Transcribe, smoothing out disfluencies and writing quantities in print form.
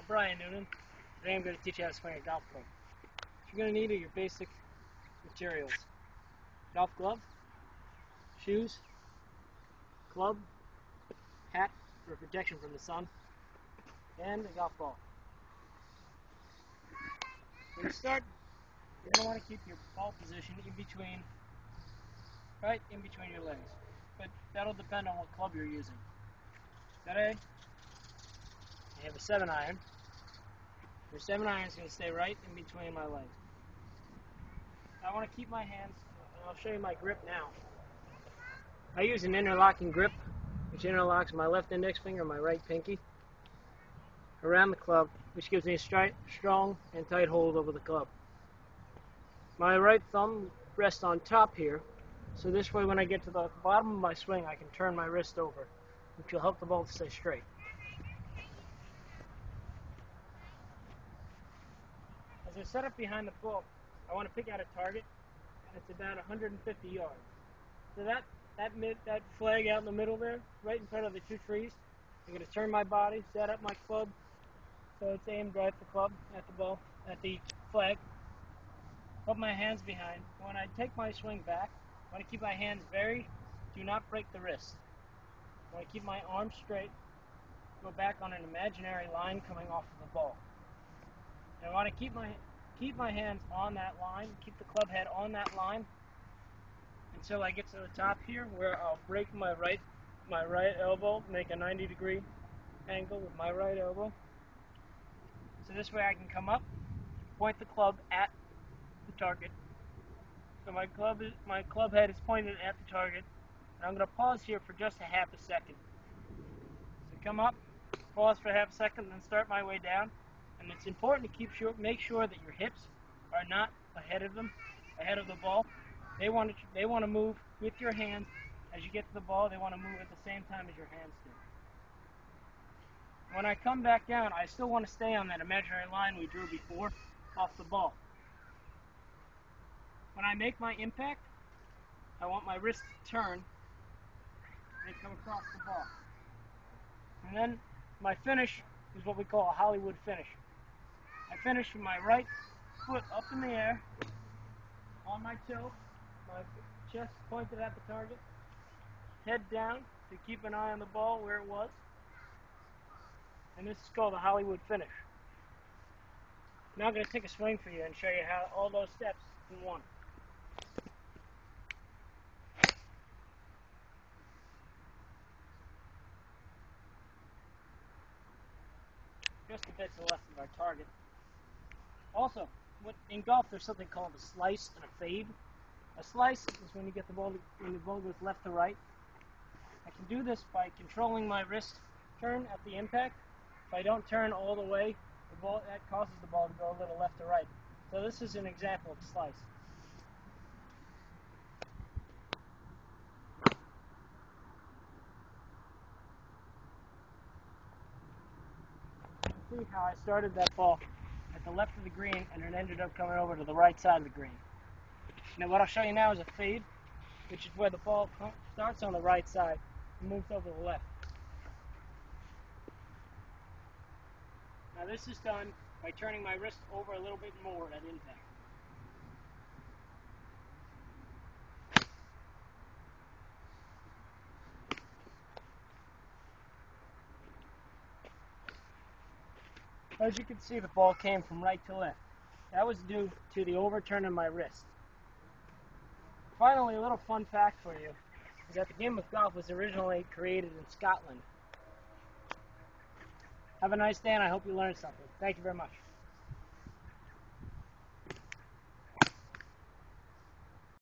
I'm Brian Noonan. Today I'm going to teach you how to swing a golf club. What you're going to need are your basic materials. Golf glove, shoes, club, hat for protection from the sun, and a golf ball. When you start, you're going to want to keep your ball position right in between your legs. But that'll depend on what club you're using. Today, I have a 7-iron. Your 7-iron is going to stay right in between my legs. I want to keep my hands, and I'll show you my grip now. I use an interlocking grip, which interlocks my left index finger and my right pinky around the club, which gives me a strong and tight hold over the club. My right thumb rests on top here, so this way when I get to the bottom of my swing, I can turn my wrist over, which will help the ball to stay straight. As I set up behind the ball, I want to pick out a target, and it's about 150 yards. So that flag out in the middle there, right in front of the two trees, I'm going to turn my body, set up my club, so it's aimed right at the club, at the ball, at the flag. Put my hands behind. When I take my swing back, I want to keep my hands do not break the wrist. I want to keep my arms straight, go back on an imaginary line coming off of the ball. And I want to keep my hands on that line, keep the club head on that line until I get to the top here, where I'll break my right elbow, make a 90-degree angle with my right elbow. So this way I can come up, point the club at the target. So my club head is pointed at the target, and I'm going to pause here for just a half a second. So come up, pause for half a second, then start my way down. And it's important to make sure that your hips are not ahead of the ball. They want to move with your hands as you get to the ball. They want to move at the same time as your hands do. When I come back down, I still want to stay on that imaginary line we drew before off the ball. When I make my impact, I want my wrist to turn and come across the ball. And then my finish is what we call a Hollywood finish. I finish with my right foot up in the air, on my tilt, my chest pointed at the target, head down to keep an eye on the ball where it was. And this is called a Hollywood finish. Now I'm going to take a swing for you and show you how all those steps in one. Just a bit to the left of our target. Also, in golf there's something called a slice and a fade. A slice is when the ball goes left to right. I can do this by controlling my wrist turn at the impact. If I don't turn all the way, that causes the ball to go a little left to right. So this is an example of a slice. See how I started that ball at the left of the green and it ended up coming over to the right side of the green. Now what I'll show you now is a fade, which is where the ball starts on the right side and moves over to the left. Now this is done by turning my wrist over a little bit more at impact. As you can see, the ball came from right to left. That was due to the overturn of my wrist. Finally, a little fun fact for you is that the game of golf was originally created in Scotland. Have a nice day, and I hope you learned something. Thank you very much.